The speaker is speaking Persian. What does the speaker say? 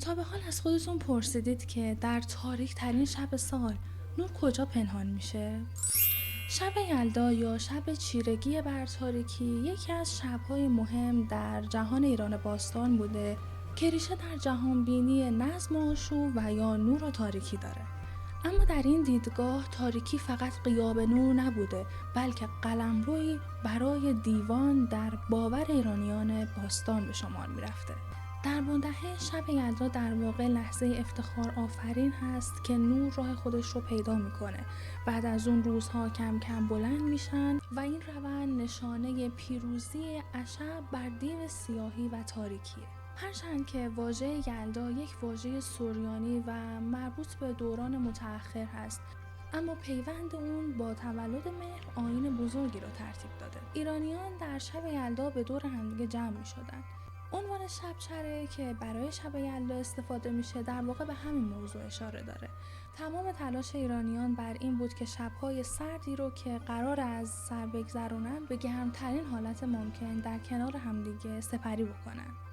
تا به حال از خودتون پرسیدید که در تاریک ترین شب سال نور کجا پنهان میشه؟ شب یلدا یا شب چیرگی بر تاریکی یکی از شب‌های مهم در جهان ایران باستان بوده که ریشه در جهانبینی نظم و آشوب و یا نور و تاریکی داره. اما در این دیدگاه تاریکی فقط غیاب نور نبوده، بلکه قلمرویی برای دیوان در باور ایرانیان باستان به شمار میرفته. در بندهه شب یلدا در واقع لحظه افتخار آفرین هست که نور راه خودش رو پیدا میکنه. بعد از اون روزها کم کم بلند میشن و این روند نشانه پیروزی اشب بر دیو سیاهی و تاریکیه. هرچند که واژه یلدا یک واژه سوریانی و مربوط به دوران متأخر هست، اما پیوند اون با تولد مهر آیین بزرگی رو ترتیب داده. ایرانیان در شب یلدا به دور همدیگه جمع می شدن. عنوان شبچره که برای شب یلدا استفاده میشه در واقع به همین موضوع اشاره داره. تمام تلاش ایرانیان بر این بود که شبهای سردی رو که قرار از سر بگذرونن به گرمترین حالت ممکن در کنار همدیگه سپری بکنن.